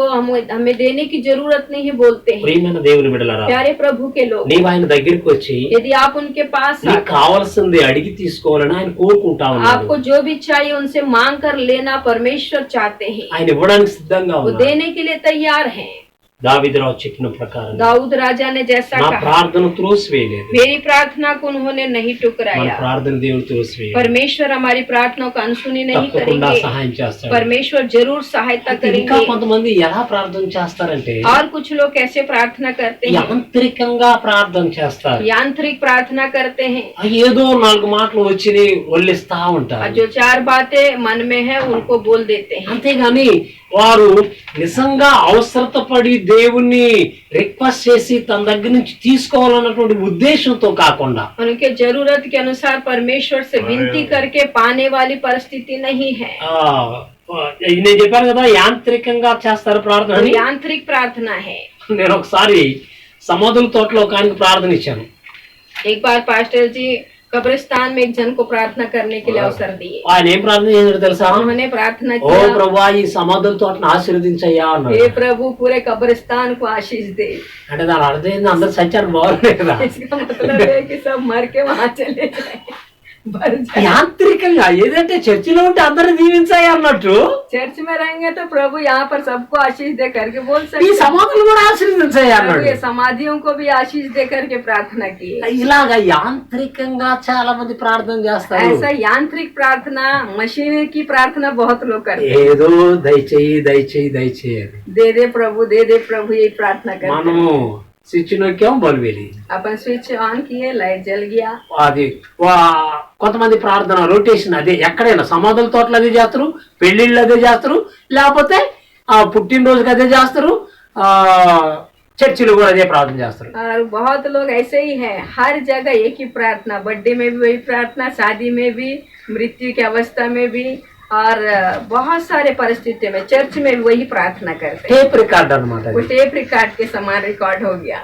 हमें देने की जरूरत नहीं है बोलते हैं। ప్రియమైన దేవుని బిడ్డలారా, प्यारे प्रभु के लोग, నీవు ఆయన దగ్గరికి వచ్చి यदि आप उनके पास నీకు కావాల్సింది అడిగి తీసుకోవాలని ఆయన కోరుకుంటా ఉన్నాడు. आपको जो भी चाहिए उनसे मांग कर लेना परमेश्वर चाहते हैं, ఆయన ఇవ్వడానికి సిద్ధంగా वो ఉన్నాడు. देने के लिए तैयार हैं। దావీదురావు చెప్పిన ప్రకారం दाऊद राजा ने जैसा నా कहा, ప్రార్థన త్రోసివేయలేదు. मेरी प्रार्थना को उन्होंने नहीं మన टुकराया। ప్రార్థన దేవుడు త్రోసివేయలేదు. परमेश्वर हमारी प्रार्थना को अनसुनी नहीं తప్పకుండా करेंगे। సహాయం చేస్తాడు. परमेश्वर जरूर सहायता ఇంకా करेंगे। కొంతమంది ఎలా ప్రార్థన చేస్తారంటే और कुछ लोग कैसे प्रार्थना करते हैं, యాంత్రికంగా ప్రార్థన చేస్తారు. यांत्रिक प्रार्थना करते हैं, ఏదో 4 మాటలు వచ్చి వల్లిస్తా और ఉంటారు. जो 4 बातें मन में है उनको बोल देते हैं। అంతేగాని వారు నిజంగా అవసరత పడి దేవుణ్ణి రిక్వెస్ట్ చేసి తన దగ్గర నుంచి తీసుకోవాలన్నటువంటి ఉద్దేశంతో కాకుండా उनके जरूरत के अनुसार परमेश्वर से विनती करके पाने वाली परिस्थिति नहीं है। నేను చెప్పాను కదా యాంత్రికంగా చేస్తారు ప్రార్థన అని. यांत्रिक प्रार्थना है। నేను ఒకసారి సమాధుల తోటలో ఒక ఆయనకి ప్రార్థన ఇచ్చాను. एक बार पास्टर जी कब्रिस्तान में एक जन को प्रार्थना करने के लिए अवसर दिए। ఆయన ఏం ప్రార్థన చేశాడు తెలుసా? उन्होंने प्रार्थना ఓ किया, ప్రభువా ఈ సమాధుల తోటను ఆశీర్వదించయ్యా అన్నాడు. हे प्रभु पूरे कब्रिस्तान को आशीष दे। అంటే దాని అర్థం ఏంది? అందరు సచ్చారు బాగున్నాయి కదా. इसका मतलब है कि सब मर के वहां चले जाए, भर जाए। యాంత్రికంగా ఏదంటే చర్చిలో ఉంటే అందరిని దీవించాయి అన్నట్టు चर्च में रहेंगे तो प्रभु यहाँ पर सबको आशीष दे करके बोल ఈ सकते हैं। సమాధులు కూడా ఆశీర్వదించాయి प्रभु అన్నాడు. ये समाधियों को भी आशीष दे करके प्रार्थना की। ఇలాగా యాంత్రికంగా చాలా మంది ప్రార్థన చేస్తారు. ऐसा यांत्रिक प्रार्थना, मशीन की प्रार्थना बहुत लोग करते हैं। ఏదో దయచేయి దయచేయి దయచేయి అని. दे दे प्रभु, यही प्रार्थना करते हैं। మనము స్విచ్ నొక్కాం బల్బు వెలిగింది. अपन स्विच ऑन किए लाइट जल गया। అది కొంతమంది ప్రార్థన రొటేషన్ అదే, ఎక్కడైనా సమాధుల తోటలు అదే చేస్తారు, పెళ్లిళ్ళు అదే చేస్తారు, లేకపోతే పుట్టినరోజుకి అదే చేస్తారు, చర్చిలో కూడా అదే ప్రార్థన చేస్తారు. और बहुत लोग ऐसे ही हैं, हर जगह एक ही प्रार्थना, बर्थडे में भी वही प्रार्थना, शादी में भी, मृत्यु की अवस्था में भी, और बहुत सारे परिस्थितियों में चर्च में भी वही प्रार्थना करते हैं। టేప్ రికార్డ్ అనమాట. वो टेप रिकॉर्ड के समान रिकॉर्ड हो गया।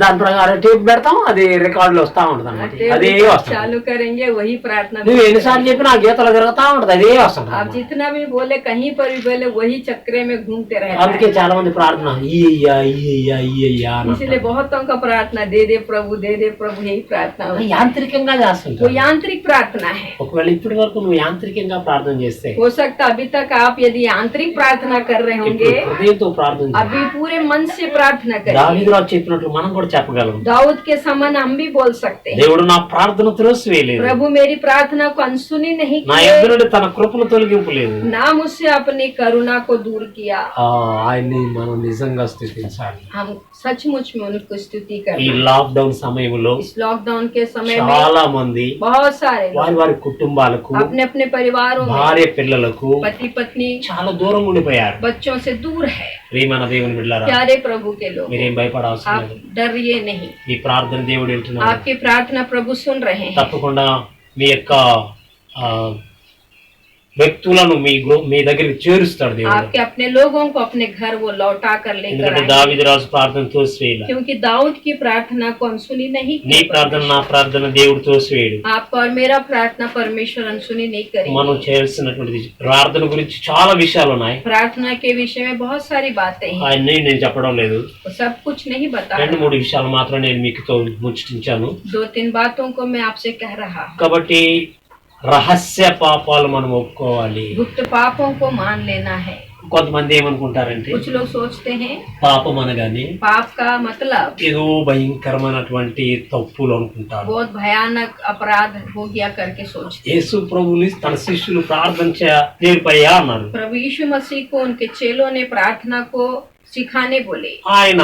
దాని ప్రకారం టేప్ పెడతాం, అది రికార్డ్ లో వస్తా ఉంటది అనమాట. అదే వస్తుంది. चालू करेंगे वही प्रार्थना। నువ్వు ఎన్నిసార్లు చెప్పినా ఆ గీతలో తిరుగుతా ఉంటది, అదే వస్తుంది. आप जितना भी बोले, कहीं पर भी बोले, वही चक्रे में घूमते रहते అందుకే చాలా మంది ప్రార్థన ఇయ్యయ్యా इसलिए बहुतों का प्रार्थना दे दे प्रभु, दे दे प्रभु, यही प्रार्थना हो। యాంత్రికంగా वो చేస్తుంటారు. यांत्रिक प्रार्थना है। ఒకవేళ ఇప్పటి వరకు నువ్వు యాంత్రికంగా ప్రార్థన చేస్తే हो सकता अभी तक आप यदि आंतरिक प्रार्थना कर रहे ఇప్పుడు होंगे, హృదయంతో ప్రార్థన చేయి. अभी पूरे मन से प्रार्थना करें। దావీదు రాజు చెప్పినట్లు మనం కూడా చెప్పగలం, दाऊद के समान हम भी बोल सकते हैं, దేవుడు నా ప్రార్థన త్రోసివేయలేదు, प्रभु मेरी प्रार्थना को अनसुनी नहीं నా किए, ఎదురు నుండి తన కృపను తొలగింపలేదు. ना मुझसे अपनी करुणा को दूर किया। ఆయన్ని మనం నిజంగా స్థుతించాలి. हम सचमुच में उनको स्तुति ఈ करें। లాక్డౌన్ సమయంలో इस लॉकडाउन के समय में చాలా మంది बहुत सारे వారి लोग వారి కుటుంబాలకు, अपने अपने परिवारों में, భార్య పిల్లలకు पति पत्नी, చాలా దూరం ఉండిపోయారు. बच्चों से दूर है। ప్రియమైన దేవుని బిడ్డలారా, प्यारे प्रभु के लोग, మీరేం భయపడవసరం आप లేదు. डरिए नहीं, ఈ ప్రార్థన దేవుడు వింటున్నాడు. आपकी प्रार्थना प्रभु सुन रहे हैं। తప్పకుండా మీ యొక్క వ్యక్తులను మీ దగ్గరికి చేరుస్తాడు దేవుడు. आपके अपने लोगों को अपने घर वो लौटा कर लेकर ఎందుకంటే आएंगे। దావీదు రాజు ప్రార్థన తోసివేయలేదు. क्योंकि दाऊद की प्रार्थना को अनसुनी नहीं నీ की। ప్రార్థన నా ప్రార్థన దేవుడు తోసివేయడు. आपका और मेरा प्रार्थना परमेश्वर अनसुनी नहीं మనం करेंगे। చేయాల్సినటువంటి ప్రార్థన గురించి చాలా విషయాలు ఉన్నాయి. प्रार्थना के विषय में बहुत सारी बातें हैं, అవన్నీ నేను చెప్పడం లేదు. वो सब कुछ नहीं बता రెండు रहा। మూడు విషయాలు మాత్రం నేను మీకుతో ముచ్చటించాను. 2-3 बातों को मैं आपसे कह रहा हूँ। కాబట్టి రహస్య పాపాలు మనం ఒప్పుకోవాలి. गुप्त पापों को मान लेना है। కొంతమంది ఏమనుకుంటారంటే कुछ लोग सोचते हैं పాపం అనగానే पाप का मतलब ఏదో భయంకరమైనటువంటి తప్పులు అనుకుంటారు. बहुत भयानक अपराध हो गया करके सोचते हैं। యేసు ప్రభుని తన శిష్యులు ప్రార్థన నేర్పయ్యా అన్నారు. प्रभु यीशु मसीह को उनके चेलों ने प्रार्थना को सिखाने बोले। ఆయన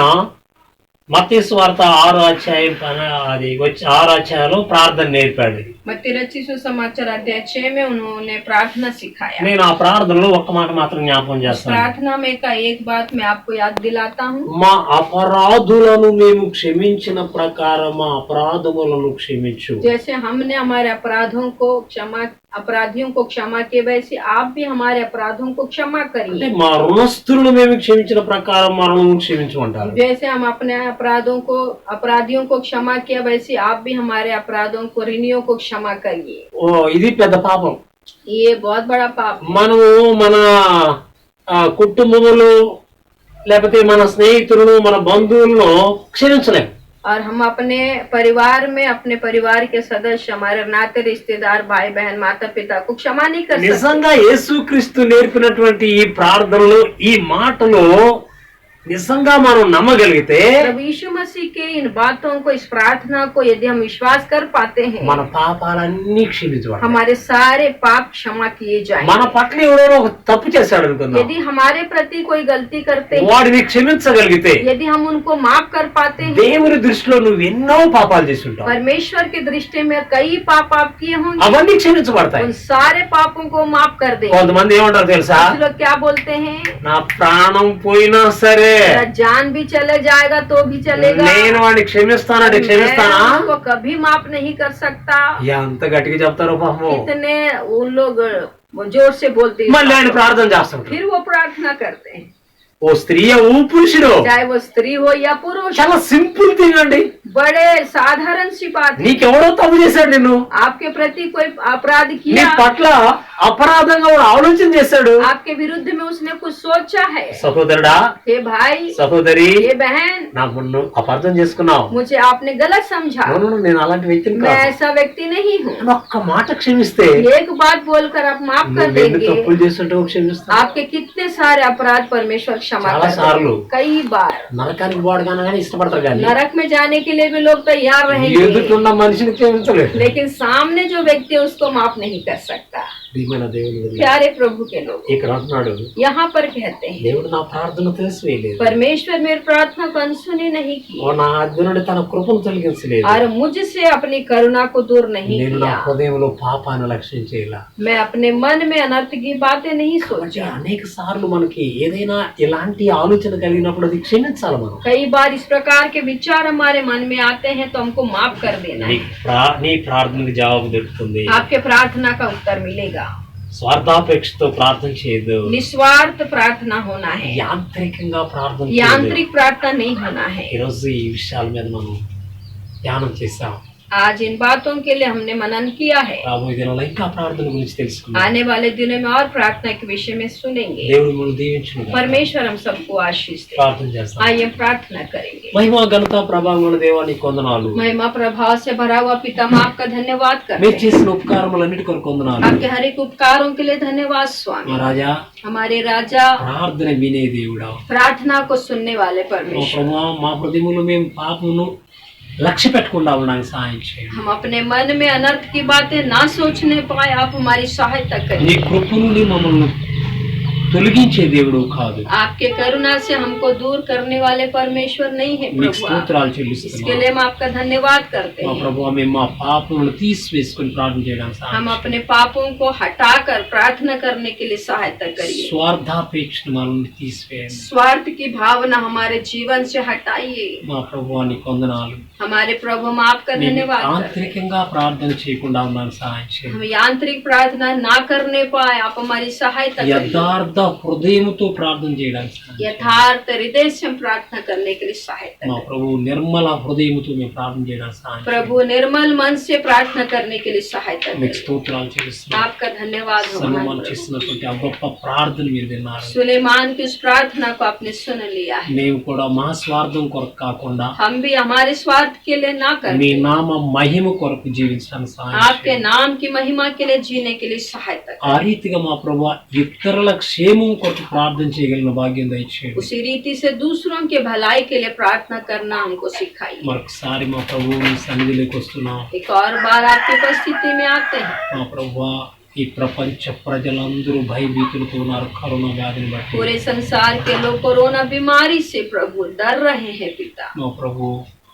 మత్తయి సువార్త 6వ అధ్యాయం 6వ అధ్యాయంలో ప్రార్థన నేర్పాడు. मत्ती रचित सुसमाचार अध्याय 6 में उन्होंने प्रार्थना सिखाया। నేను ఆ ప్రార్థనలో ఒక్క మాట మాత్రం జ్ఞాపకం చేస్తాను. प्रार्थना में का एक बात मैं आपको याद दिलाता हूँ। మా అపరాధులను మేము క్షమించిన ప్రకారం మా అపరాధములను క్షమించు. जैसे हमने हमारे अपराधियों को क्षमा किए, वैसे आप भी हमारे अपराधों को क्षमा అంటే करिए। మా రుణస్థులను మేము క్షమించిన ప్రకారం మనము క్షమించమంటారు. जैसे हम अपने अपराधियों को क्षमा किया, वैसे आप भी हमारे अपराधों को ऋणियों को क्षमा करिए। ఇది పెద్ద పాపం. ये बहुत बड़ा पाप है। మనము మన కుటుంబములు లేకపోతే మన స్నేహితులను మన బంధువులను క్షమించలేం. और हम अपने परिवार में अपने परिवार के सदस्य, हमारे नाते रिश्तेदार, भाई बहन, माता पिता को क्षमा नहीं कर सकते। నిజంగా యేసుక్రీస్తు నేర్పినటువంటి ఈ ప్రార్థనలు, ఈ మాటలు నిజంగా మనం నమ్మగలిగితే प्रभु यीशु मसीह के इन बातों को, इस प्रार्थना को यदि हम विश्वास कर पाते हैं, మన పాపాలన్నీ క్షమించబడతాయి. हमारे सारे पाप क्षमा किए जाएंगे। మన పట్ల ఎవడో ఒక తప్పు చేశాడు అనుకుందాం, यदि हमारे प्रति कोई गलती करते हैं, వాడిని క్షమించగలిగితే यदि हम उनको माफ कर पाते हैं, దేవుని దృష్టిలో నువ్వు ఎన్నో పాపాలు చేసి ఉంటావు, परमेश्वर की दृष्टि में कई पाप आप किए होंगे, అవన్నీ క్షమించబడతాయి. उन सारे पापों को माफ कर दे। కొంతమంది ఏమంటారు తెలుసా, कुछ लोग क्या बोलते हैं, నా ప్రాణం పోయినా సరే मेरा जान भी चले जाएगा तो भी चलेगा, నేను వాడిని క్షమిస్తానంటే క్షమిస్తానా? मैं उसको कभी माफ नहीं कर सकता। ఎంత గట్టిగా చెప్తారో పాపం. कितने उन लोग जोर से बोलते हैं, మళ్ళీ ఆయన ప్రార్థన చేస్తుంటారు. फिर वो प्रार्थना करते हैं, ఓ స్త్రీ ఓ పురుషుడు, चाहे वो स्त्री हो या पुरुष। చాలా సింపుల్ థింగ్ అండి. बड़े साधारण सी बात है, నీకెవడో తప్పు చేశాడు, నిన్ను आपके प्रति कोई अपराध నీ किया, పట్ల అపరాధంగా వాడు ఆలోచన చేశాడు. आपके विरुद्ध में उसने कुछ सोचा है, సహోదరుడా, हे भाई, సహోదరి, हे बहन, నాకు నువ్వు అపార్థం చేసుకున్నావు. मुझे आपने गलत समझा, నేను అలాంటి వ్యక్తిని मैं కాదు. ऐसा व्यक्ति नहीं हूँ। నువ్వు ఒక్క మాట క్షమిస్తే एक बात बोलकर आप माफ कर నువ్వు ఎన్ని देंगे, తప్పులు చేస్తుంటావు క్షమిస్తా. आपके कितने सारे अपराध परमेश्वर क्षमा చాలా कर సార్లు देंगे। कई बार నరకానికి పోవడం కానీ ఇష్టపడతారు, కానీ नरक में जाने के लिए भी लोग तैयार रहेंगे, ఎదుటిన్న మనిషిని క్షమించలేదు. लेकिन सामने जो व्यक्ति है उसको माफ नहीं कर सकता। ప్రియమైన దేవుని వల్ల प्यारे प्रभु के लोग ఇక్కడ అంటున్నాడు, यहाँ पर कहते हैं దేవుడు నా ప్రార్థన తెలిసివేయలేదు, परमेश्वर मेरी प्रार्थना को अनसुनी नहीं की ఓ నా ఆజ్ఞ నుండి తన కృపను తొలగించలేదు, और मुझसे अपनी करुणा को दूर नहीं నేను నా किया। హృదయంలో పాపాన్ని లక్ష్యం చేయాల. मैं अपने मन में अनर्थ की बातें नहीं सोची। అనేక సార్లు మనకి ఏదైనా ఇలాంటి ఆలోచన కలిగినప్పుడు అది క్షమించాలి మనం. कई बार इस प्रकार के विचार हमारे मन में आते हैं तो हमको माफ कर देना है। నీ ప్రార్థనకు జవాబు దొరుకుతుంది. आपके प्रार्थना का उत्तर मिलेगा। స్వార్థాపేక్షతో ప్రార్థన చేయదు, निस्वार्थ प्रार्थना होना है, యాంత్రికంగా ప్రార్థన చేయదు. यांत्रिक प्रार्थना नहीं होना है। ఈరోజు ఈ విషయాల మీద మనం ధ్యానం చేశాం. आज इन बातों के लिए हमने मनन किया है। రాబోయే దినాల్లో ఇంకా ప్రార్థన గురించి తెలుసుకుందాం. आने वाले दिनों में और प्रार्थना के विषय में सुनेंगे। దేవుడు మనల్ని దీవించును గాక. परमेश्वर हम सबको आशीष दे। ప్రార్థన చేస్తాం. आइए प्रार्थना करेंगे। మహిమ ఘనత ప్రభావముల దేవానికి వందనాలు. महिमा प्रभाव से भरा हुआ पिता, हम आपका धन्यवाद करते మీరు हैं। చేసిన ఉపకారములన్నిటి కొరకు వందనాలు. आपके हर एक उपकारों के लिए धन्यवाद మా स्वामी। రాజా, हमारे राजा, ప్రార్థన వినే దేవుడా, प्रार्थना को सुनने वाले మా परमेश्वर, ప్రభువా, మా హృదయములో మేము పాపమును లక్ష్య పెట్టకుండా ఉండడానికి సహాయం చేయండి. हम अपने मन में अनर्थ की बातें ना सोचने पाए, आप हमारी सहायता నీ करिए। కృప నుండి మమ్మల్ని తొలగించే దేవుడు కాదు. आपके करुणा से हमको दूर करने वाले परमेश्वर नहीं है మీకు प्रभु। స్తోత్రాలు इसके చెల్లిస్తున్నాం. लिए हम आपका धन्यवाद करते మా हैं। ప్రభువా, మేము మా పాపములను తీసివేసుకొని ప్రార్థన చేయడానికి సహాయం हम अपने पापों को हटाकर प्रार्थना करने के लिए सहायता करिए। స్వార్థాపేక్షను మనల్ని తీసివేయండి. स्वार्थ की भावना हमारे जीवन से हटाइए। మా ప్రభువా, నీకు వందనాలు. हमारे प्रभु, हम आपका మేము धन्यवाद करते हैं। ఆంతరికంగా ప్రార్థన చేయకుండా ఉండడానికి సహాయం చేయండి. हम यांत्रिक प्रार्थना ना करने पाए, आप हमारी सहायता करिए। యథార్థ హృదయముతో ప్రార్థన చేయడానికి సహాయం చేయండి. यथार्थ हृदय से हम प्रार्थना करने के लिए सहायता మా करिए। ప్రభు నిర్మల హృదయముతో మేము ప్రార్థన చేయడానికి సహాయం చేయండి. प्रभु, निर्मल मन से प्रार्थना करने के लिए सहायता మీకు करिए। స్తోత్రాలు చెల్లిస్తున్నాం. आपका धन्यवाद हो సల్మాన్ हमारे प्रभु। చేసినటువంటి ఆ గొప్ప ప్రార్థన మీరు విన్నారు. सुलेमान की उस प्रार्थना को आपने सुन लिया है। మేము కూడా మా స్వార్థం కొరకు కాకుండా हम भी हमारे स्वार्थ के लिए ना మీ करके నామ మహిమ కొరకు జీవించడానికి సహాయం आपके చేయండి. नाम की महिमा के लिए जीने के लिए सहायता ఆ करें। రీతిగా మా ప్రభు ఇతరుల క్షేమం కొరకు ప్రార్థన చేయగలిగిన భాగ్యం దయచేయండి. उसी रीति से दूसरों के भलाई के लिए प्रार्थना करना हमको सिखाइए। మరొకసారి మా ప్రభు మీ సన్నిధిలోకి వస్తున్నాం. एक और बार आपकी उपस्थिति में आते हैं। మా ప్రభు, ఈ ప్రపంచ ప్రజలందరూ భయభీతులతో ఉన్నారు కరోనా వ్యాధిని బట్టి. पूरे संसार के लोग कोरोना बीमारी से प्रभु डर रहे हैं पिता। మా ప్రభు,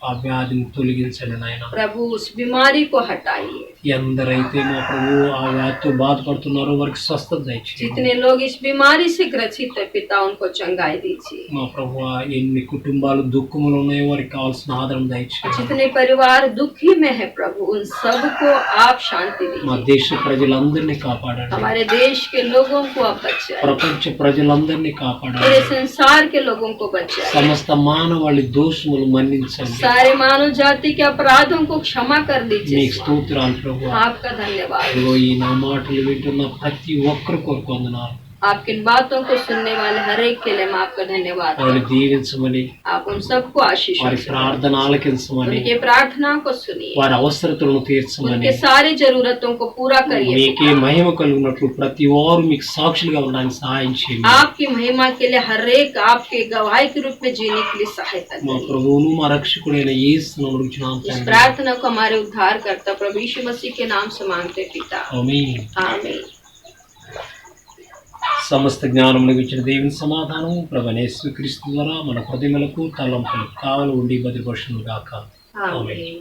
ఆ వ్యాధిని తొలగించండి నాయన. प्रभु, उस बीमारी को हटाइए। ఎందరైతే మా ప్రభు ఆ వ్యాధితో బాధపడుతున్నారో వారికి స్వస్థత దయచేయండి. जितने लोग इस बीमारी से ग्रसित है पिता, उनको चंगाई दीजिए। మా ప్రభు, ఎన్ని కుటుంబాలు దుఃఖములు ఉన్నాయో వారికి కావాల్సిన ఆదరణ దయచేయండి. जितने परिवार दुखी में है प्रभु, उन सबको आप शांति మా दीजिए। దేశ ప్రజలందరినీ కాపాడండి. हमारे देश के लोगों को आप बचाए। ప్రపంచ ప్రజలందరినీ पूरे కాపాడండి. संसार के लोगों को बचाए। సమస్త మానవాళి దోషములు మన్నించండి. सारे मानव जाति के अपराधों को क्षमा कर दीजिए। మీకు స్తోత్రాలు ప్రభు. आपका धन्यवाद। ఇదిగో ఈ నా మాటలు వింటున్న ప్రతి ఒక్కరి కొరకు వందనాలు. आपकी इन बातों को सुनने वाले हर एक के लिए हम आपका धन्यवाद వారిని करते దీవించమని, हैं। आप उन सबको आशीष వారి दीजिए। ప్రార్థన ఆలకించమని, उनके प्रार्थना को सुनिए। వారి అవసరతలను తీర్చమని, उनके सारी जरूरतों को पूरा करिए। మీకే మహిమ కలుగునట్లు ప్రతి వారు మీకు సాక్షులుగా ఉండడానికి సహాయం చేయండి. आपकी महिमा के लिए हर एक आपके गवाही के रूप में जीने के लिए सहायता మా करिए। ప్రభువును మా రక్షకుడైన యేసును అడుగుచున్నాం इस తండ్రి. प्रार्थना को हमारे उद्धार करता प्रभु यीशु मसीह के नाम से मांगते पिता, ఆమేన్. आमीन। సమస్త జ్ఞానములకు ఇచ్చిన దేవుని సమాధానం ప్రభువైన యేసుక్రీస్తు ద్వారా మన హృదయములకు తలంపులకు కావలి ఉండి భద్రపరచును గాక. आमीन।